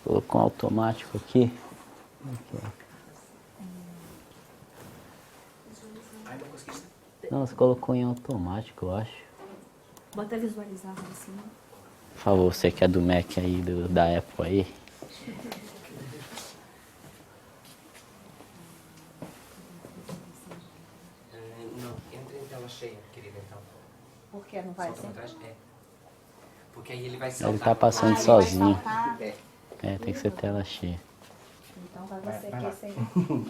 Colocou um automático aqui. Não, você colocou em automático, eu acho. Bota visualizar lá em cima. Por favor, você que é do Mac aí, da Apple aí. Não, entra em tela cheia, querida, então. Por que não vai Salta assim? pra trás? É. Porque aí ele vai saltar. Ele tá passando ele vai sozinho. saltar. É, tem que ser tela cheia. Então vai você Vai aqui lá. sem.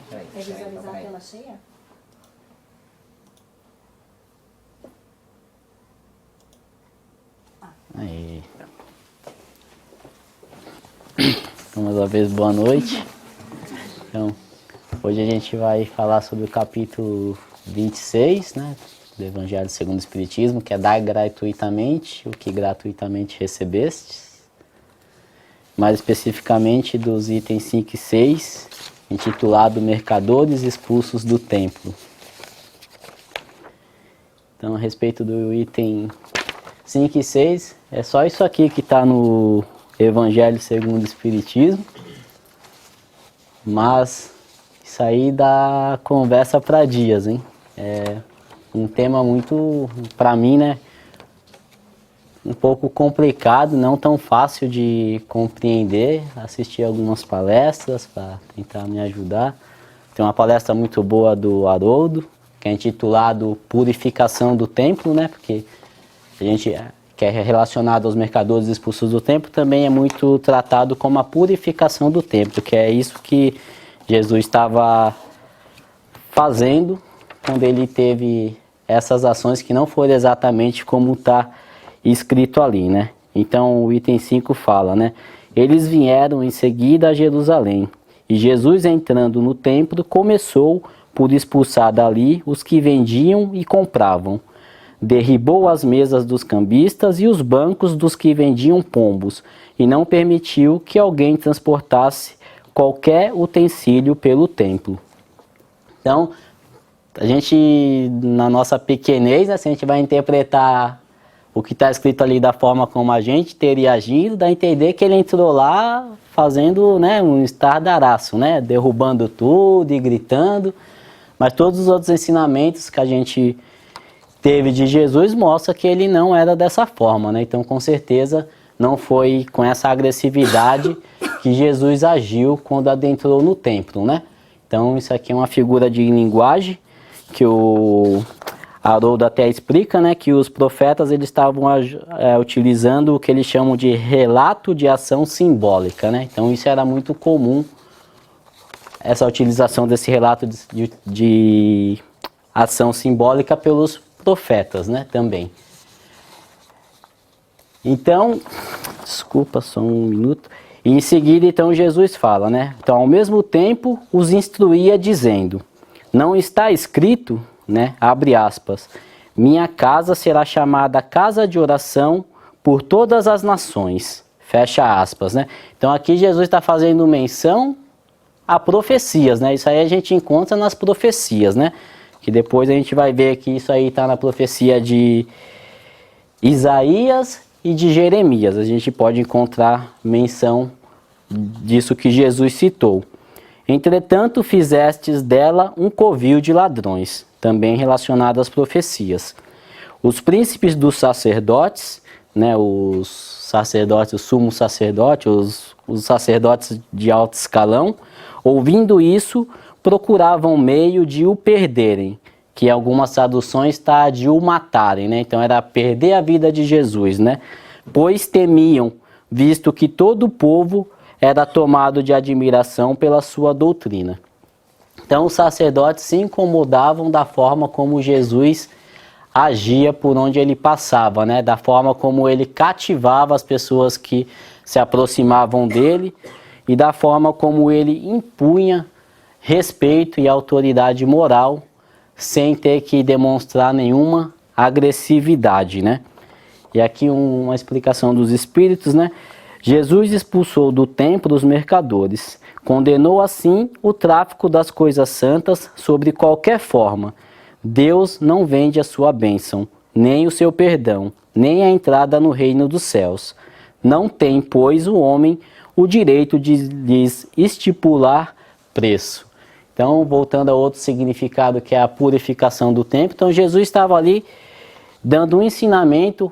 Peraí, Quer visualizar a peraí. tela cheia? Aí. Então, mais uma vez, boa noite. Então, hoje a gente vai falar sobre o capítulo 26, né, do Evangelho segundo o Espiritismo, que é dar gratuitamente o que gratuitamente recebestes. Mais especificamente dos itens 5 e 6, intitulado Mercadores Expulsos do Templo. Então, a respeito do item 5 e 6, é só isso aqui que está no Evangelho segundo o Espiritismo. Mas isso aí dá conversa para dias, hein? É um tema muito, para mim, né, um pouco complicado, não tão fácil de compreender. Assisti algumas palestras para tentar me ajudar. Tem uma palestra muito boa do Haroldo, que é intitulado Purificação do Templo, né? Porque a gente que é relacionado aos mercadores expulsos do templo, também é muito tratado como a purificação do templo, que é isso que Jesus estava fazendo quando ele teve essas ações que não foram exatamente como está escrito ali, né? Então o item 5 fala, né? Eles vieram em seguida a Jerusalém, e Jesus, entrando no templo, começou por expulsar dali os que vendiam e compravam. Derribou as mesas dos cambistas e os bancos dos que vendiam pombos, e não permitiu que alguém transportasse qualquer utensílio pelo templo. Então, a gente, na nossa pequenez, né, se a gente vai interpretar o que está escrito ali da forma como a gente teria agido, dá a entender que ele entrou lá fazendo, né, um estardalhaço, né, derrubando tudo e gritando, mas todos os outros ensinamentos que a gente teve de Jesus mostra que ele não era dessa forma, né? Então, com certeza, não foi com essa agressividade que Jesus agiu quando adentrou no templo, né? Então, isso aqui é uma figura de linguagem que o Haroldo até explica, né? Que os profetas eles estavam utilizando o que eles chamam de relato de ação simbólica, né? Então, isso era muito comum, essa utilização desse relato de ação simbólica pelos profetas, né, também. Então, desculpa, só um minuto. E em seguida, então, Jesus fala, né? Então, ao mesmo tempo, os instruía dizendo, não está escrito, né, abre aspas, minha casa será chamada casa de oração por todas as nações, fecha aspas, né? Então, aqui Jesus está fazendo menção a profecias, né? Isso aí a gente encontra nas profecias, né? Que depois a gente vai ver que isso aí está na profecia de Isaías e de Jeremias. A gente pode encontrar menção disso que Jesus citou. Entretanto, fizestes dela um covil de ladrões, também relacionado às profecias. Os príncipes dos sacerdotes, né, os sacerdotes, o sumo sacerdote, os sacerdotes de alto escalão, ouvindo isso, procuravam meio de o perderem, que em algumas traduções está de o matarem, né? Então era perder a vida de Jesus, né? Pois temiam, visto que todo o povo era tomado de admiração pela sua doutrina. Então os sacerdotes se incomodavam da forma como Jesus agia por onde ele passava, né? Da forma como ele cativava as pessoas que se aproximavam dele e da forma como ele impunha respeito e autoridade moral sem ter que demonstrar nenhuma agressividade, né? E aqui uma explicação dos espíritos, né? Jesus expulsou do templo os mercadores, condenou assim o tráfico das coisas santas sobre qualquer forma. Deus não vende a sua bênção, nem o seu perdão, nem a entrada no reino dos céus. Não tem, pois, o homem o direito de lhes estipular preço. Então, voltando a outro significado, que é a purificação do templo. Então, Jesus estava ali dando um ensinamento,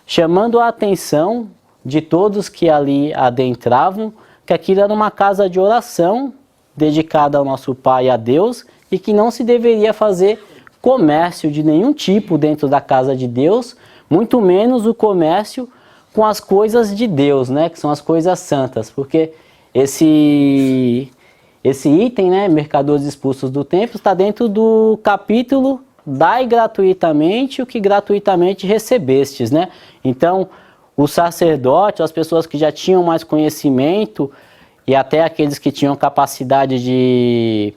chamando a atenção de todos que ali adentravam, que aquilo era uma casa de oração dedicada ao nosso Pai, a Deus, e que não se deveria fazer comércio de nenhum tipo dentro da casa de Deus, muito menos o comércio com as coisas de Deus, né, que são as coisas santas, porque esse item, né, mercadores expulsos do templo, está dentro do capítulo dai gratuitamente o que gratuitamente recebestes, né? Então, os sacerdotes, as pessoas que já tinham mais conhecimento e até aqueles que tinham capacidade de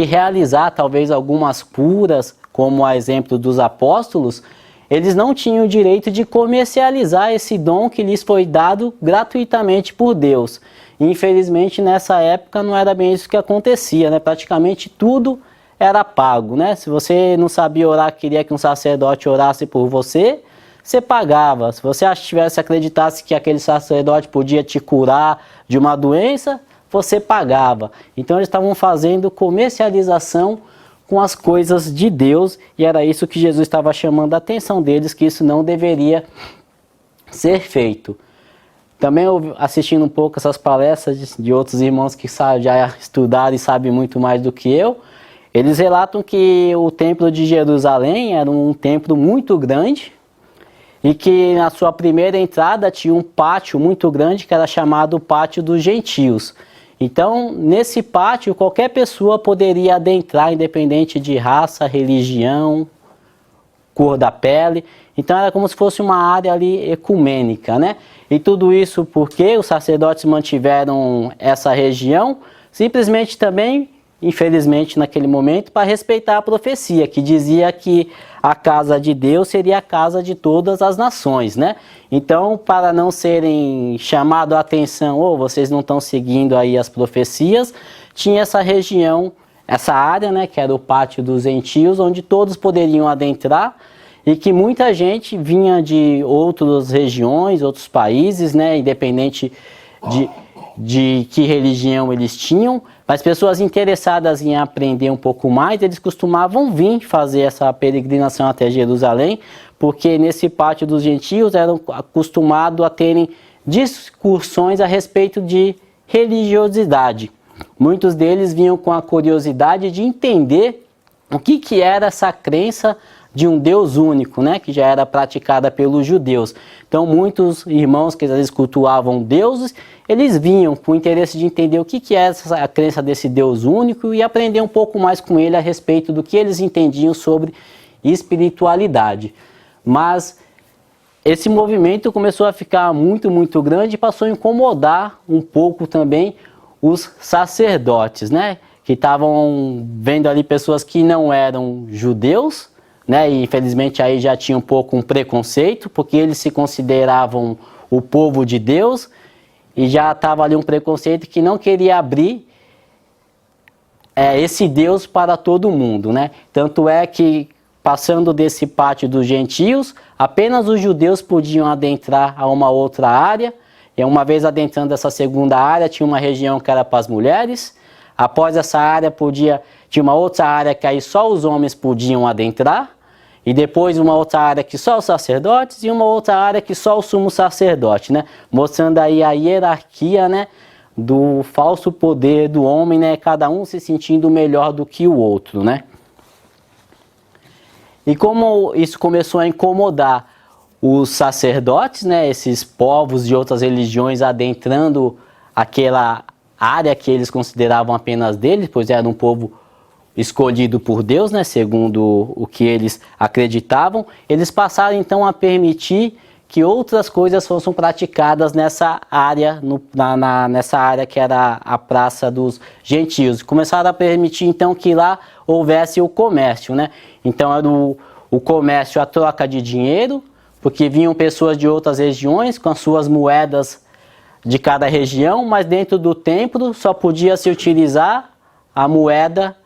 realizar talvez algumas curas, como a exemplo dos apóstolos, eles não tinham o direito de comercializar esse dom que lhes foi dado gratuitamente por Deus. E, infelizmente, nessa época não era bem isso que acontecia, né? Praticamente tudo era pago, né? Se você não sabia orar, queria que um sacerdote orasse por você, você pagava. Se você acreditasse que aquele sacerdote podia te curar de uma doença, você pagava. Então eles estavam fazendo comercialização com as coisas de Deus, e era isso que Jesus estava chamando a atenção deles, que isso não deveria ser feito. Também assistindo um pouco essas palestras de outros irmãos que já estudaram e sabem muito mais do que eu, eles relatam que o templo de Jerusalém era um templo muito grande e que na sua primeira entrada tinha um pátio muito grande que era chamado Pátio dos Gentios. Então, nesse pátio, qualquer pessoa poderia adentrar, independente de raça, religião, cor da pele. Então, era como se fosse uma área ali ecumênica, né? E tudo isso porque os sacerdotes mantiveram essa região, simplesmente também, infelizmente, naquele momento, para respeitar a profecia, que dizia que a casa de Deus seria a casa de todas as nações, né? Então, para não serem chamados a atenção, ou vocês não estão seguindo aí as profecias, tinha essa região, essa área, né, que era o Pátio dos Gentios, onde todos poderiam adentrar, e que muita gente vinha de outras regiões, outros países, né, independente de que religião eles tinham, mas pessoas interessadas em aprender um pouco mais, eles costumavam vir fazer essa peregrinação até Jerusalém, porque nesse Pátio dos Gentios eram acostumados a terem discussões a respeito de religiosidade. Muitos deles vinham com a curiosidade de entender o que era essa crença de um Deus único, né, que já era praticada pelos judeus. Então, muitos irmãos que às vezes cultuavam deuses, eles vinham com o interesse de entender o que é a crença desse Deus único e aprender um pouco mais com ele a respeito do que eles entendiam sobre espiritualidade. Mas esse movimento começou a ficar muito, muito grande e passou a incomodar um pouco também os sacerdotes, né, que estavam vendo ali pessoas que não eram judeus, né, e infelizmente aí já tinha um pouco um preconceito, porque eles se consideravam o povo de Deus, e já estava ali um preconceito que não queria abrir esse Deus para todo mundo, né? Tanto é que, passando desse pátio dos gentios, apenas os judeus podiam adentrar a uma outra área, e uma vez adentrando essa segunda área, tinha uma região que era para as mulheres. Após essa área tinha uma outra área que aí só os homens podiam adentrar, e depois uma outra área que só os sacerdotes, e uma outra área que só o sumo sacerdote, né? Mostrando aí a hierarquia, né, do falso poder do homem, né, cada um se sentindo melhor do que o outro, né? E como isso começou a incomodar os sacerdotes, né, esses povos de outras religiões adentrando aquela área que eles consideravam apenas deles, pois era um povo escolhido por Deus, né, segundo o que eles acreditavam, eles passaram então a permitir que outras coisas fossem praticadas nessa área, nessa área que era a Praça dos Gentios. Começaram a permitir então que lá houvesse o comércio, né? Então era o comércio, a troca de dinheiro, porque vinham pessoas de outras regiões com as suas moedas de cada região, mas dentro do templo só podia se utilizar a moeda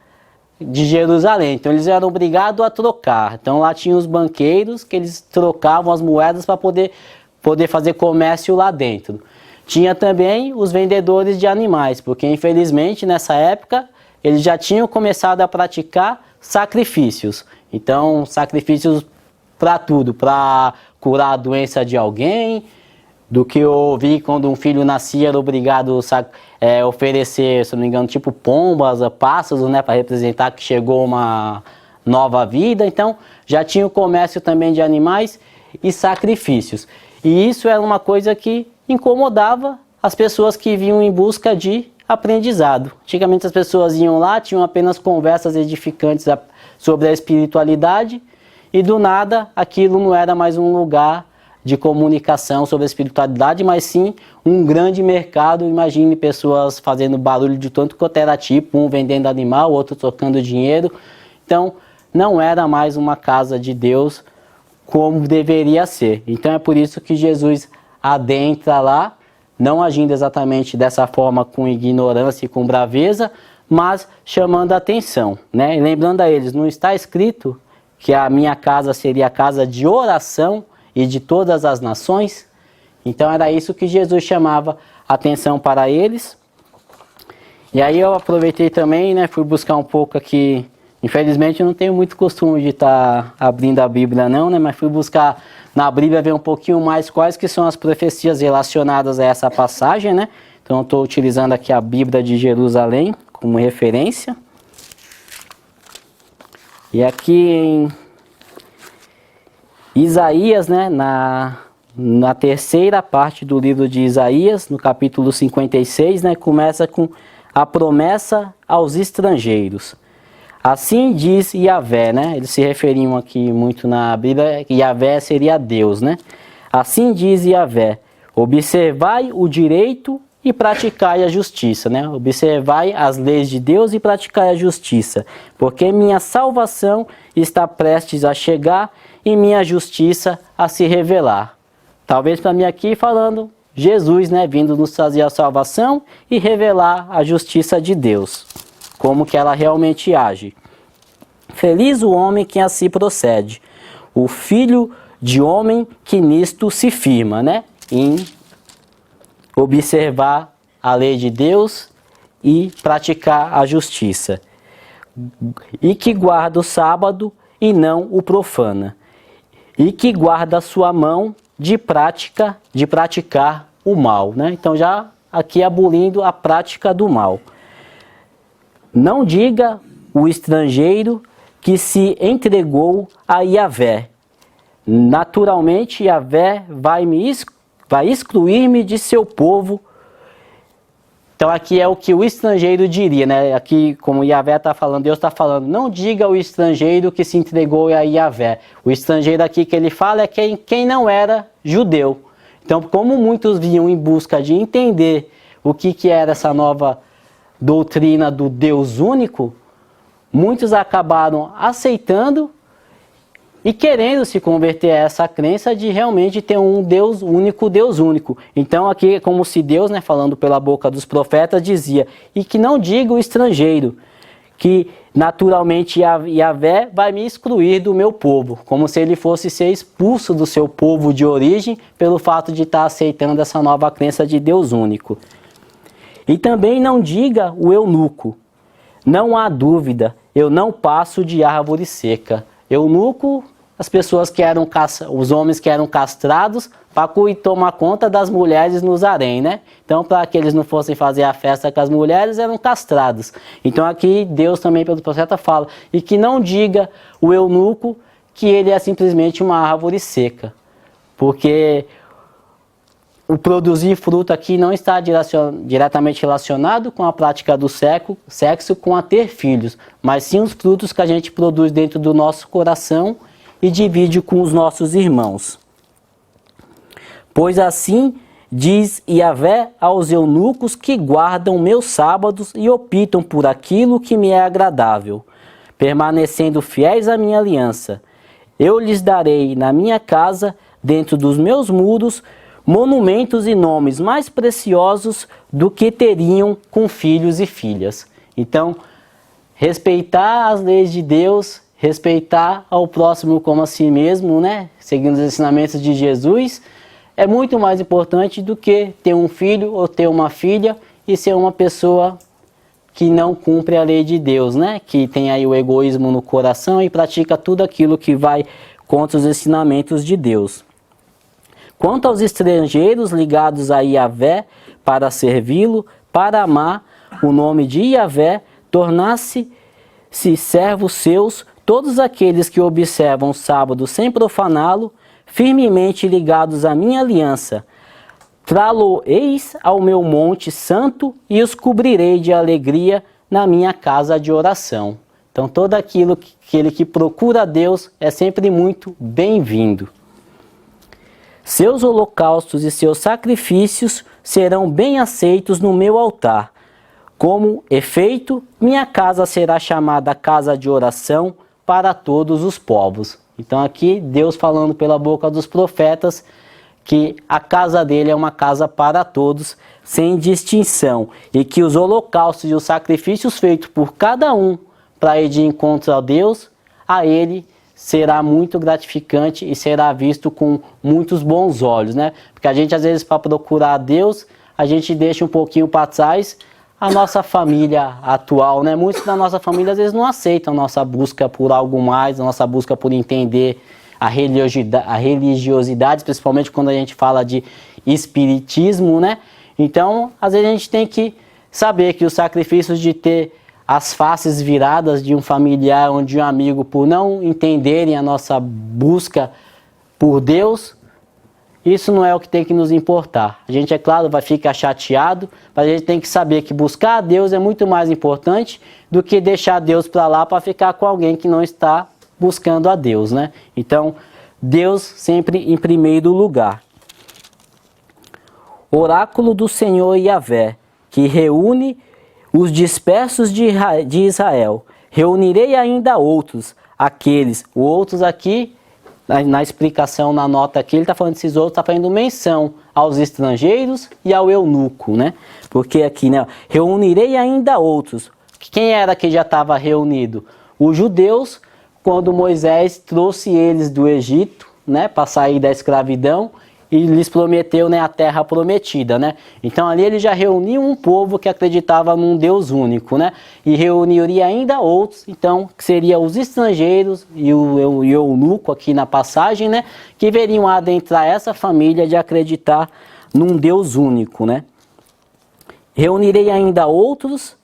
de Jerusalém. Então eles eram obrigados a trocar. Então lá tinha os banqueiros que eles trocavam as moedas para poder fazer comércio lá dentro. tinha também os vendedores de animais, porque infelizmente nessa época eles já tinham começado a praticar sacrifícios. Então, sacrifícios para tudo, para curar a doença de alguém, do que eu ouvi quando um filho nascia era obrigado a oferecer, se não me engano, tipo pombas, pássaros, né, para representar que chegou uma nova vida. Então, já tinha o comércio também de animais e sacrifícios. E isso era uma coisa que incomodava as pessoas que vinham em busca de aprendizado. Antigamente as pessoas iam lá, tinham apenas conversas edificantes sobre a espiritualidade e do nada aquilo não era mais um lugar de comunicação sobre a espiritualidade, mas sim um grande mercado. Imagine pessoas fazendo barulho de tanto quanto era tipo, um vendendo animal, outro trocando dinheiro. Então não era mais uma casa de Deus como deveria ser. Então é por isso que Jesus adentra lá, não agindo exatamente dessa forma com ignorância e com braveza, mas chamando a atenção, né? E lembrando a eles, não está escrito que a minha casa seria a casa de oração e de todas as nações? Então era isso que Jesus chamava a atenção para eles. E aí eu aproveitei também, né, fui buscar um pouco aqui. Infelizmente eu não tenho muito costume de estar abrindo a Bíblia não, né, mas fui buscar na Bíblia ver um pouquinho mais quais que são as profecias relacionadas a essa passagem, né? Então eu estou utilizando aqui a Bíblia de Jerusalém como referência. E aqui em Isaías, né, na terceira parte do livro de Isaías, no capítulo 56, né, começa com a promessa aos estrangeiros. Assim diz Yahvé, né? Eles se referiam aqui muito na Bíblia, que Yahvé seria Deus, né? Assim diz Yahvé, observai o direito e praticai a justiça, né? Observai as leis de Deus e praticai a justiça, porque minha salvação está prestes a chegar e minha justiça a se revelar. Talvez para mim aqui falando Jesus, né? Vindo nos trazer a salvação e revelar a justiça de Deus, como que ela realmente age. Feliz o homem que assim procede, o filho de homem que nisto se firma, né? Em observar a lei de Deus e praticar a justiça. E que guarda o sábado e não o profana. E que guarda a sua mão de praticar o mal, né? Então já aqui abolindo a prática do mal. Não diga o estrangeiro que se entregou a Yahvé. Naturalmente Yahvé vai excluir-me de seu povo. Então aqui é o que o estrangeiro diria, né? Aqui, como Yahvé está falando, Deus está falando, não diga o estrangeiro que se entregou a Yahvé. O estrangeiro aqui que ele fala é quem não era judeu. Então, como muitos vinham em busca de entender o que era essa nova doutrina do Deus único, muitos acabaram aceitando e querendo se converter a essa crença de realmente ter um Deus único. Então aqui é como se Deus, né, falando pela boca dos profetas, dizia, e que não diga o estrangeiro, que naturalmente Yahvé vai me excluir do meu povo, como se ele fosse ser expulso do seu povo de origem pelo fato de estar aceitando essa nova crença de Deus único. E também não diga o eunuco, não há dúvida, eu não passo de árvore seca. Eunuco, as pessoas que eram os homens que eram castrados para tomar conta das mulheres nos harém, né? Então, para que eles não fossem fazer a festa com as mulheres, eram castrados. Então aqui Deus também pelo profeta fala, e que não diga o eunuco que ele é simplesmente uma árvore seca, porque o produzir fruto aqui não está diretamente relacionado com a prática do sexo, com a ter filhos, mas sim os frutos que a gente produz dentro do nosso coração e divide com os nossos irmãos. Pois assim diz Yahvé aos eunucos que guardam meus sábados e optam por aquilo que me é agradável, permanecendo fiéis à minha aliança. Eu lhes darei na minha casa, dentro dos meus muros, monumentos e nomes mais preciosos do que teriam com filhos e filhas. Então, respeitar as leis de Deus, respeitar ao próximo como a si mesmo, né? Seguindo os ensinamentos de Jesus, é muito mais importante do que ter um filho ou ter uma filha e ser uma pessoa que não cumpre a lei de Deus, né? Que tem aí o egoísmo no coração e pratica tudo aquilo que vai contra os ensinamentos de Deus. Quanto aos estrangeiros ligados a Yahvé para servi-lo, para amar o nome de Yahvé, tornar-se servos seus, todos aqueles que observam o sábado sem profaná-lo, firmemente ligados à minha aliança, trá-lo-eis ao meu monte santo e os cobrirei de alegria na minha casa de oração. Então, todo aquele que procura a Deus é sempre muito bem-vindo. Seus holocaustos e seus sacrifícios serão bem aceitos no meu altar. Como efeito, minha casa será chamada casa de oração para todos os povos. Então aqui Deus falando pela boca dos profetas que a casa dele é uma casa para todos, sem distinção. E que os holocaustos e os sacrifícios feitos por cada um para ir de encontro a Deus, a ele será muito gratificante e será visto com muitos bons olhos, né? Porque a gente às vezes para procurar a Deus, a gente deixa um pouquinho para trás a nossa família atual, né? Muitos da nossa família às vezes não aceitam a nossa busca por algo mais, a nossa busca por entender a religiosidade, principalmente quando a gente fala de espiritismo, né? Então, às vezes a gente tem que saber que os sacrifícios de ter as faces viradas de um familiar ou de um amigo por não entenderem a nossa busca por Deus, isso não é o que tem que nos importar. A gente, é claro, vai ficar chateado, mas a gente tem que saber que buscar a Deus é muito mais importante do que deixar Deus para lá para ficar com alguém que não está buscando a Deus, né? Então, Deus sempre em primeiro lugar. Oráculo do Senhor Yahvé, que reúne os dispersos de Israel. Reunirei ainda outros, outros aqui, na explicação, na nota aqui, ele está falando desses outros, está fazendo menção aos estrangeiros e ao eunuco, né? Porque aqui, né? Reunirei ainda outros. Quem era que já estava reunido? Os judeus, quando Moisés trouxe eles do Egito, né? Para sair da escravidão, e lhes prometeu, né, a terra prometida, né? Então ali ele já reuniu um povo que acreditava num Deus único, né? E reuniria ainda outros, então, que seriam os estrangeiros e o eunuco aqui na passagem, né? Que veriam adentrar essa família de acreditar num Deus único, né? Reunirei ainda outros,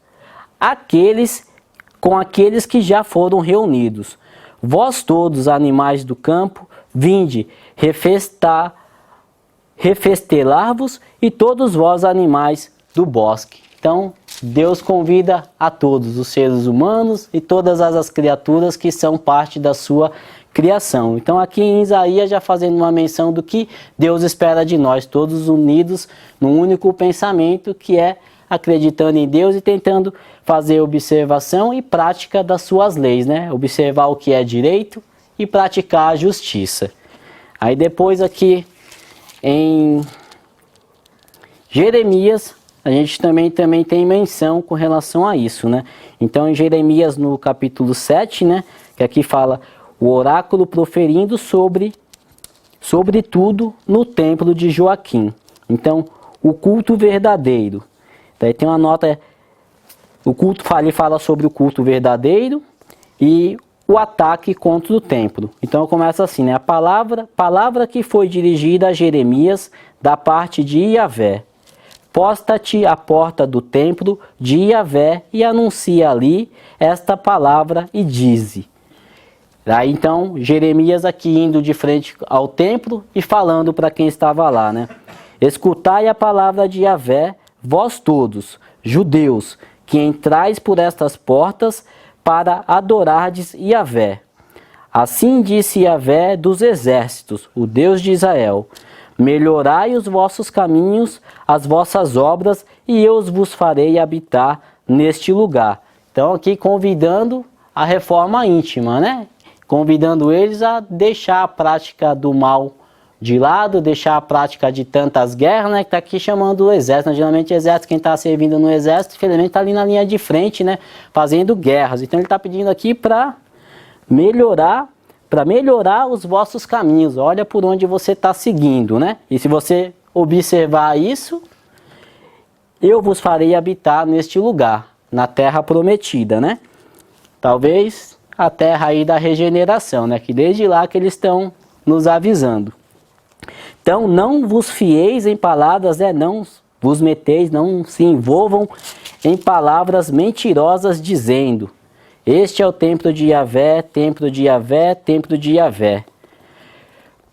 com aqueles que já foram reunidos. Vós todos, animais do campo, vinde, refestelar-vos e todos vós animais do bosque. Então, Deus convida a todos os seres humanos e todas as criaturas que são parte da sua criação. Então, aqui em Isaías já fazendo uma menção do que Deus espera de nós, todos unidos num único pensamento, que é acreditando em Deus e tentando fazer observação e prática das suas leis, né? Observar o que é direito e praticar a justiça. Aí depois aqui em Jeremias, a gente também tem menção com relação a isso, né? Então, em Jeremias, no capítulo 7, né? Que aqui fala o oráculo proferindo sobre tudo no templo de Joaquim. Então, o culto verdadeiro. Daí tem uma nota, o culto fala sobre o culto verdadeiro e o ataque contra o templo. Então começa assim, né? A palavra que foi dirigida a Jeremias da parte de Yahvé. Posta-te à porta do templo de Yahvé e anuncia ali esta palavra e dize. Aí então Jeremias aqui indo de frente ao templo e falando para quem estava lá, né? Escutai a palavra de Yahvé, vós todos, judeus, que entrais por estas portas para adorardes Yahvé. Assim disse Yahvé dos exércitos, o Deus de Israel: melhorai os vossos caminhos, as vossas obras, e eu vos farei habitar neste lugar. Então aqui convidando a reforma íntima, né? Convidando eles a deixar a prática do mal de lado, deixar a prática de tantas guerras, né? Que está aqui chamando o exército. Geralmente o exército, quem está servindo no exército, infelizmente está ali na linha de frente, né? Fazendo guerras. Então ele está pedindo aqui para melhorar, para melhorar os vossos caminhos. Olha por onde você está seguindo, né? E se você observar isso, eu vos farei habitar neste lugar, na terra prometida, né? Talvez a terra aí da regeneração, né? Que desde lá que eles estão nos avisando. Então, não vos fieis em palavras, não vos meteis, não se envolvam em palavras mentirosas, dizendo: este é o templo de Yahvé, templo de Yahvé, templo de Yahvé.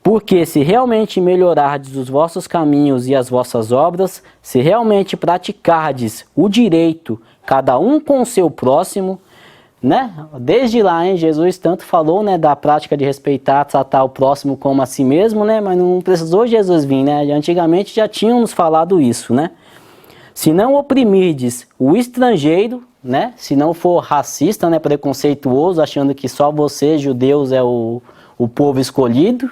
Porque se realmente melhorardes os vossos caminhos e as vossas obras, se realmente praticardes o direito, cada um com o seu próximo, né? Desde lá, hein, Jesus tanto falou, né, da prática de respeitar, tratar o próximo como a si mesmo, né? Mas não precisou Jesus vir, né? Antigamente já tinham nos falado isso, né? Se não oprimirdes o estrangeiro, né? Se não for racista, né, preconceituoso, achando que só você, judeus, é o povo escolhido.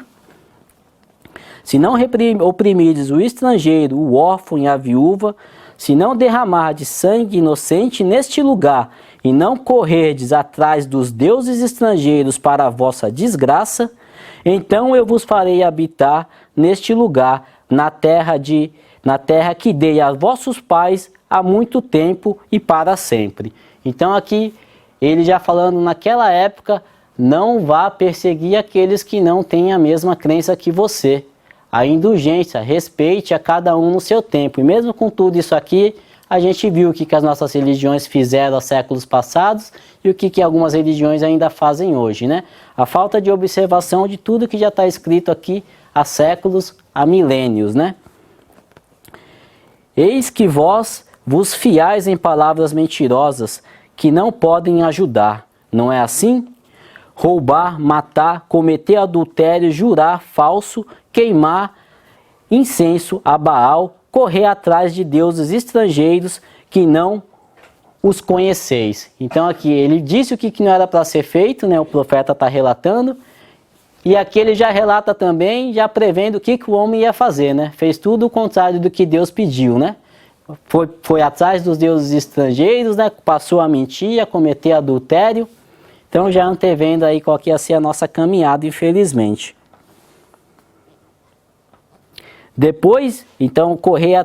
Se não oprimirdes o estrangeiro, o órfão e a viúva, se não derramardes sangue inocente neste lugar, e não correrdes atrás dos deuses estrangeiros para a vossa desgraça, então eu vos farei habitar neste lugar, na terra que dei a vossos pais há muito tempo e para sempre. Então aqui, ele já falando naquela época, não vá perseguir aqueles que não têm a mesma crença que você. A indulgência, respeite a cada um no seu tempo. E mesmo com tudo isso aqui, a gente viu o que as nossas religiões fizeram há séculos passados e o que algumas religiões ainda fazem hoje, né? A falta de observação de tudo que já está escrito aqui há séculos, há milênios, né? Eis que vós vos fiais em palavras mentirosas, que não podem ajudar. Não é assim? Roubar, matar, cometer adultério, jurar falso, queimar incenso a Baal, correr atrás de deuses estrangeiros que não os conheceis. Então aqui ele disse o que não era para ser feito, né? O profeta está relatando. E aqui ele já relata também, já prevendo o que o homem ia fazer, né? Fez tudo o contrário do que Deus pediu, né? Foi atrás dos deuses estrangeiros, né? Passou a mentir, a cometer adultério. Então já antevendo aí qual que ia ser a nossa caminhada, infelizmente. Depois, então, correr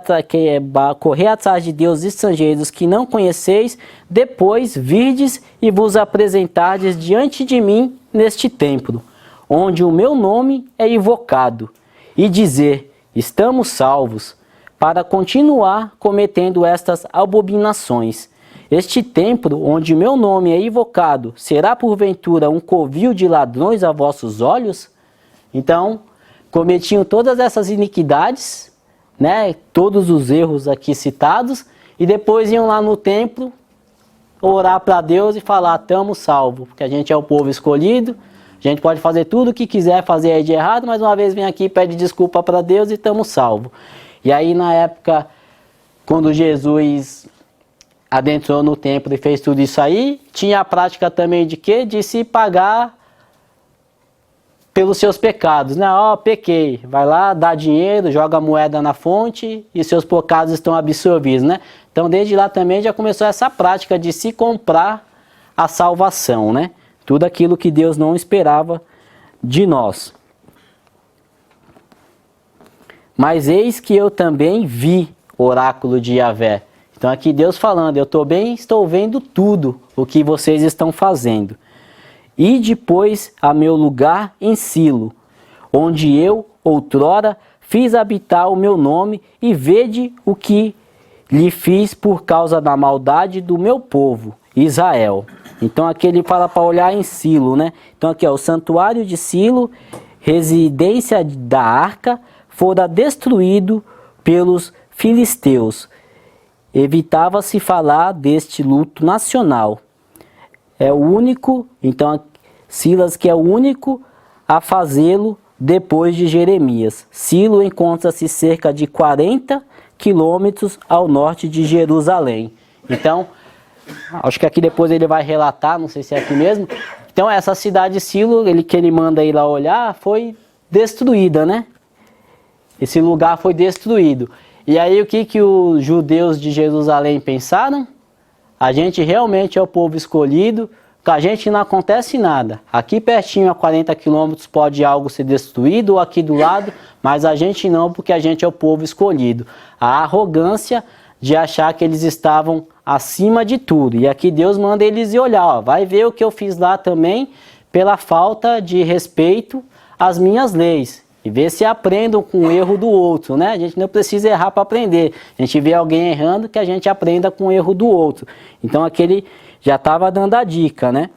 atrás de deuses estrangeiros que não conheceis, depois virdes e vos apresentardes diante de mim neste templo, onde o meu nome é invocado, e dizer: estamos salvos, para continuar cometendo estas abominações. Este templo, onde meu nome é invocado, será porventura um covil de ladrões a vossos olhos? Então, cometiam todas essas iniquidades, né, todos os erros aqui citados, e depois iam lá no templo orar para Deus e falar: estamos salvos, porque a gente é o povo escolhido, a gente pode fazer tudo o que quiser fazer aí de errado, mas uma vez vem aqui e pede desculpa para Deus e estamos salvos. E aí na época, quando Jesus adentrou no templo e fez tudo isso aí, tinha a prática também de quê? De se pagar pelos seus pecados, né? Ó, pequei, vai lá, dá dinheiro, joga a moeda na fonte e seus pecados estão absorvidos, né? Então desde lá também já começou essa prática de se comprar a salvação, né? Tudo aquilo que Deus não esperava de nós. Mas eis que eu também vi o oráculo de Yahvé. Então aqui Deus falando: eu estou vendo tudo o que vocês estão fazendo. E depois a meu lugar em Silo, onde eu, outrora, fiz habitar o meu nome, e vede o que lhe fiz por causa da maldade do meu povo, Israel. Então aqui ele fala para olhar em Silo, né? Então aqui, ó, o santuário de Silo, residência da arca, fora destruído pelos filisteus. Evitava-se falar deste luto nacional. É o único, então Silas que é o único a fazê-lo depois de Jeremias. Silo encontra-se cerca de 40 quilômetros ao norte de Jerusalém. Então, acho que aqui depois ele vai relatar, não sei se é aqui mesmo. Então essa cidade de Silo, que ele manda ir lá olhar, foi destruída, né? Esse lugar foi destruído. E aí o que os judeus de Jerusalém pensaram? A gente realmente é o povo escolhido, com a gente não acontece nada. Aqui pertinho, a 40 quilômetros, pode algo ser destruído, ou aqui do lado, mas a gente não, porque a gente é o povo escolhido. A arrogância de achar que eles estavam acima de tudo. E aqui Deus manda eles ir olhar, ó, vai ver o que eu fiz lá também, pela falta de respeito às minhas leis. E ver se aprendam com o erro do outro, né? A gente não precisa errar para aprender. A gente vê alguém errando, que a gente aprenda com o erro do outro. Então aquele já estava dando a dica, né?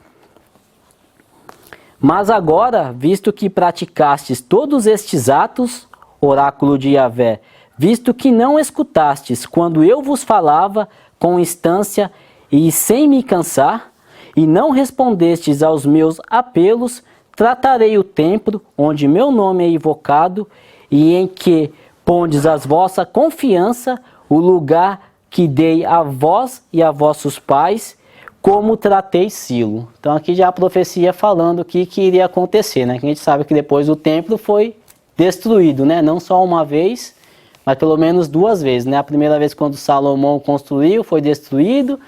Mas agora, visto que praticastes todos estes atos, oráculo de Yahvé, visto que não escutastes quando eu vos falava com instância e sem me cansar, e não respondestes aos meus apelos, tratarei o templo onde meu nome é invocado e em que pondes a vossa confiança, o lugar que dei a vós e a vossos pais, como tratei Silo. Então aqui já a profecia falando o que iria acontecer, né? Que a gente sabe que depois o templo foi destruído, né? Não só uma vez, mas pelo menos duas vezes, né? A primeira vez quando Salomão construiu foi destruído,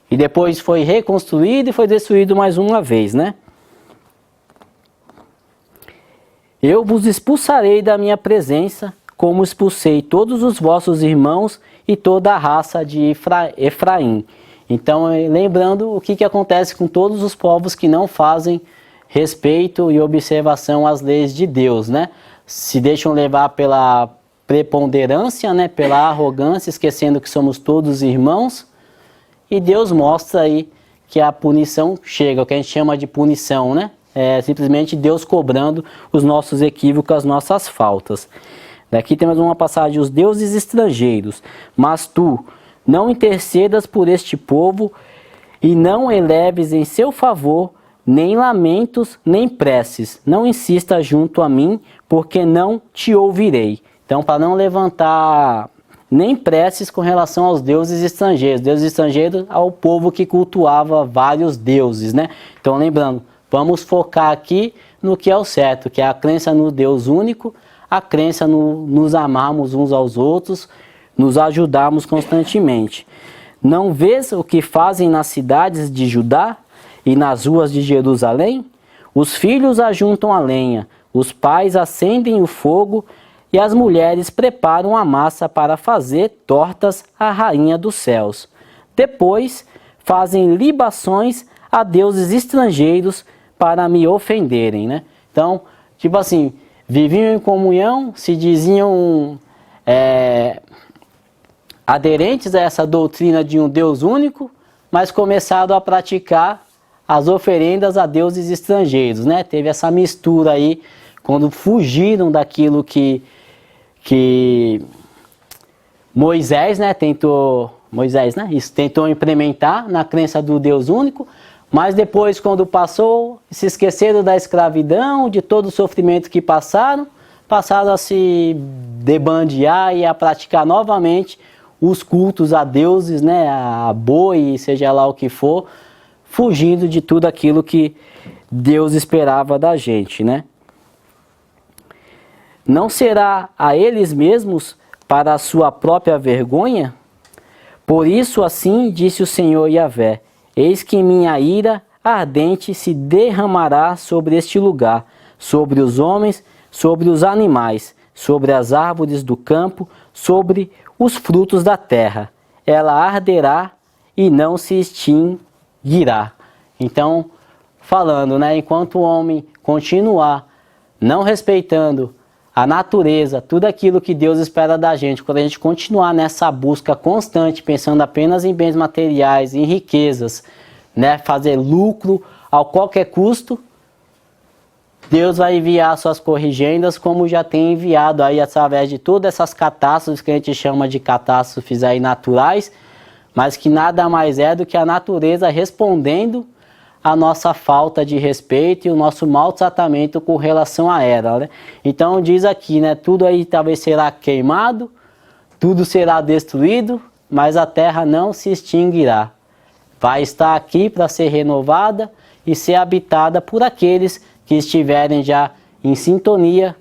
e depois foi reconstruído e foi destruído mais uma vez, né? Eu vos expulsarei da minha presença, como expulsei todos os vossos irmãos e toda a raça de Efraim. Então, lembrando o que acontece com todos os povos que não fazem respeito e observação às leis de Deus, né? Se deixam levar pela preponderância, né? Pela arrogância, esquecendo que somos todos irmãos. E Deus mostra aí que a punição chega, o que a gente chama de punição, né? É simplesmente Deus cobrando os nossos equívocos, as nossas faltas. Daqui temos uma passagem, os deuses estrangeiros, mas tu não intercedas por este povo e não eleves em seu favor nem lamentos, nem preces. Não insista junto a mim, porque não te ouvirei. Então, para não levantar nem preces com relação aos deuses estrangeiros. Deuses estrangeiros ao povo que cultuava vários deuses, né? Então, lembrando, vamos focar aqui no que é o certo, que é a crença no Deus único, a crença no nos amarmos uns aos outros, nos ajudarmos constantemente. Não vês o que fazem nas cidades de Judá e nas ruas de Jerusalém? Os filhos ajuntam a lenha, os pais acendem o fogo e as mulheres preparam a massa para fazer tortas à rainha dos céus. Depois fazem libações a deuses estrangeiros para me ofenderem, né? Então, tipo assim, viviam em comunhão, se diziam aderentes a essa doutrina de um Deus único, mas começaram a praticar as oferendas a deuses estrangeiros, né? Teve essa mistura aí, quando fugiram daquilo que Moisés, né, tentou implementar na crença do Deus único, mas depois, quando passou, se esqueceram da escravidão, de todo o sofrimento que passaram a se debandear e a praticar novamente os cultos a deuses, né, a boi, seja lá o que for, fugindo de tudo aquilo que Deus esperava da gente, né? Não será a eles mesmos para a sua própria vergonha? Por isso assim disse o Senhor Yahvé, eis que minha ira ardente se derramará sobre este lugar, sobre os homens, sobre os animais, sobre as árvores do campo, sobre os frutos da terra. Ela arderá e não se extinguirá. Então, falando, né, enquanto o homem continuar não respeitando a natureza, tudo aquilo que Deus espera da gente, quando a gente continuar nessa busca constante, pensando apenas em bens materiais, em riquezas, né, fazer lucro a qualquer custo, Deus vai enviar suas corrigendas, como já tem enviado aí através de todas essas catástrofes que a gente chama de catástrofes aí naturais, mas que nada mais é do que a natureza respondendo a nossa falta de respeito e o nosso maltratamento com relação a ela, né? Então diz aqui, né, tudo aí talvez será queimado, tudo será destruído, mas a terra não se extinguirá. Vai estar aqui para ser renovada e ser habitada por aqueles que estiverem já em sintonia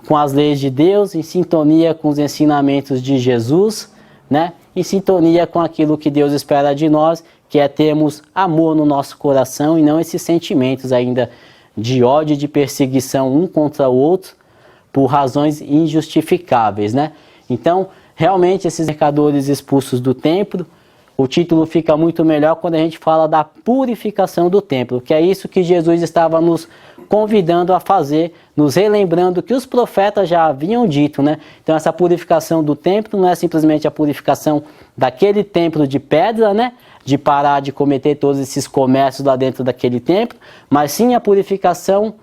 com as leis de Deus, em sintonia com os ensinamentos de Jesus, né? Em sintonia com aquilo que Deus espera de nós, que é termos amor no nosso coração e não esses sentimentos ainda de ódio e de perseguição um contra o outro por razões injustificáveis, né? Então, realmente, esses pecadores expulsos do templo, o título fica muito melhor quando a gente fala da purificação do templo, que é isso que Jesus estava nos convidando a fazer, nos relembrando que os profetas já haviam dito, né? Então essa purificação do templo não é simplesmente a purificação daquele templo de pedra, né? De parar de cometer todos esses comércios lá dentro daquele templo, mas sim a purificação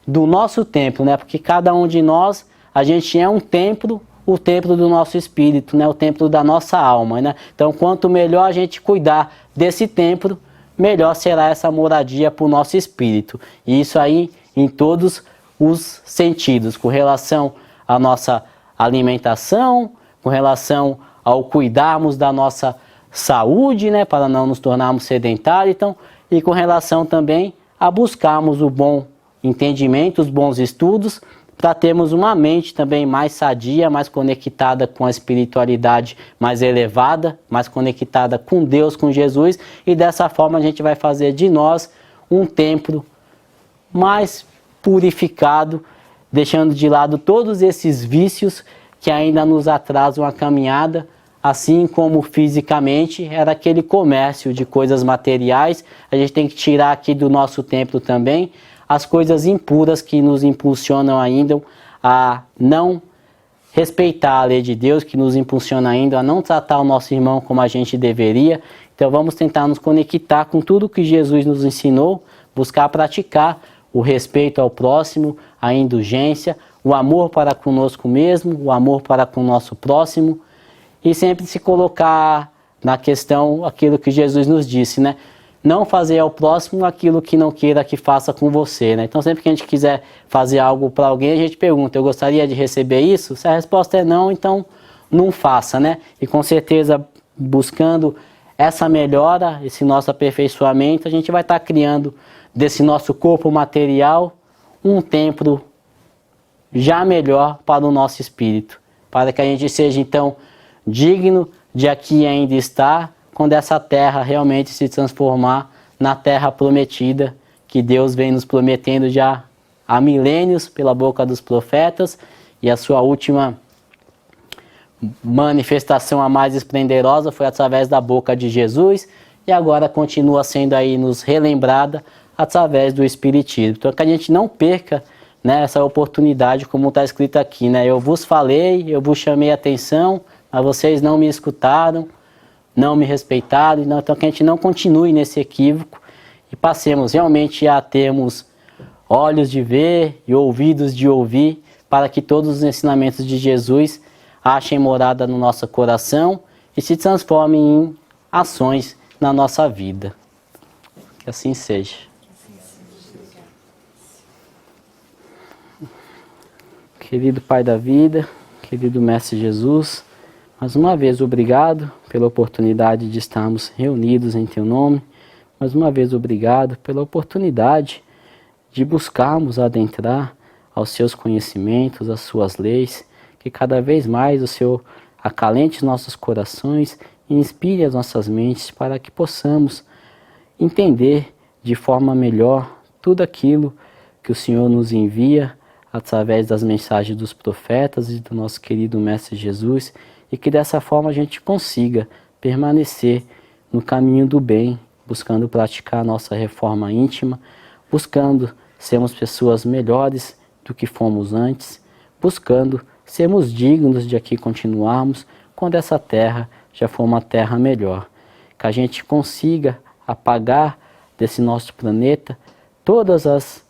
do nosso templo, né? Porque cada um de nós, a gente é um templo, o templo do nosso espírito, né? O templo da nossa alma, né? Então, quanto melhor a gente cuidar desse templo, melhor será essa moradia para o nosso espírito. E isso aí em todos os sentidos, com relação à nossa alimentação, com relação ao cuidarmos da nossa saúde, né? Para não nos tornarmos sedentários, então, e com relação também a buscarmos o bom entendimento, os bons estudos, para termos uma mente também mais sadia, mais conectada com a espiritualidade mais elevada, mais conectada com Deus, com Jesus, e dessa forma a gente vai fazer de nós um templo mais purificado, deixando de lado todos esses vícios que ainda nos atrasam a caminhada, assim como fisicamente era aquele comércio de coisas materiais. A gente tem que tirar aqui do nosso templo também as coisas impuras que nos impulsionam ainda a não respeitar a lei de Deus, que nos impulsiona ainda a não tratar o nosso irmão como a gente deveria. Então vamos tentar nos conectar com tudo que Jesus nos ensinou, buscar praticar o respeito ao próximo, a indulgência, o amor para conosco mesmo, o amor para com o nosso próximo, e sempre se colocar na questão aquilo que Jesus nos disse, né? Não fazer ao próximo aquilo que não queira que faça com você, né? Então sempre que a gente quiser fazer algo para alguém, a gente pergunta, eu gostaria de receber isso? Se a resposta é não, então não faça, né? E com certeza buscando essa melhora, esse nosso aperfeiçoamento, a gente vai estar criando desse nosso corpo material um templo já melhor para o nosso espírito, para que a gente seja então digno de aqui ainda estar, quando essa terra realmente se transformar na terra prometida, que Deus vem nos prometendo já há milênios pela boca dos profetas, e a sua última manifestação a mais esplendorosa foi através da boca de Jesus, e agora continua sendo aí nos relembrada através do Espiritismo. Então que a gente não perca, né, essa oportunidade, como está escrito aqui, né? Eu vos falei, eu vos chamei a atenção, mas vocês não me escutaram, não me respeitaram, então que a gente não continue nesse equívoco e passemos realmente a termos olhos de ver e ouvidos de ouvir, para que todos os ensinamentos de Jesus achem morada no nosso coração e se transformem em ações na nossa vida. Que assim seja. Querido Pai da vida, querido Mestre Jesus, mais uma vez, obrigado pela oportunidade de estarmos reunidos em Teu nome. Mais uma vez, obrigado pela oportunidade de buscarmos adentrar aos Seus conhecimentos, às Suas leis, que cada vez mais o Senhor acalente os nossos corações e inspire as nossas mentes para que possamos entender de forma melhor tudo aquilo que o Senhor nos envia através das mensagens dos profetas e do nosso querido Mestre Jesus, e que dessa forma a gente consiga permanecer no caminho do bem, buscando praticar a nossa reforma íntima, buscando sermos pessoas melhores do que fomos antes, buscando sermos dignos de aqui continuarmos quando essa terra já for uma terra melhor. Que a gente consiga apagar desse nosso planeta todas as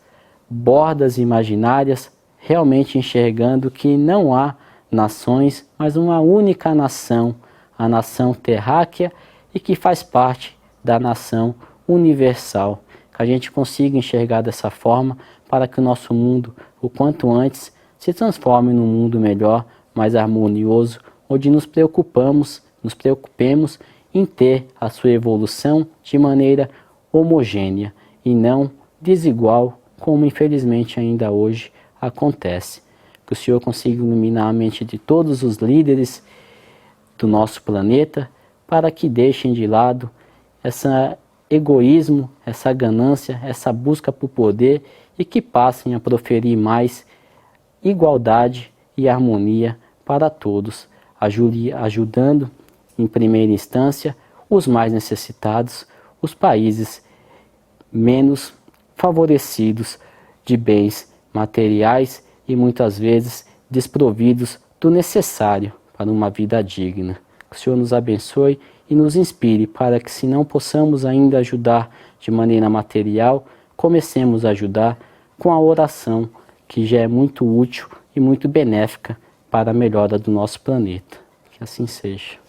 bordas imaginárias, realmente enxergando que não há nações, mas uma única nação, a nação terráquea, e que faz parte da nação universal. Que a gente consiga enxergar dessa forma para que o nosso mundo, o quanto antes, se transforme num mundo melhor, mais harmonioso, onde nos preocupemos em ter a sua evolução de maneira homogênea e não desigual, como infelizmente ainda hoje acontece. Que o Senhor consiga iluminar a mente de todos os líderes do nosso planeta, para que deixem de lado esse egoísmo, essa ganância, essa busca por poder e que passem a proferir mais igualdade e harmonia para todos, ajudando em primeira instância os mais necessitados, os países menos favorecidos de bens materiais e muitas vezes desprovidos do necessário para uma vida digna. Que o Senhor nos abençoe e nos inspire para que, se não possamos ainda ajudar de maneira material, comecemos a ajudar com a oração, que já é muito útil e muito benéfica para a melhora do nosso planeta. Que assim seja.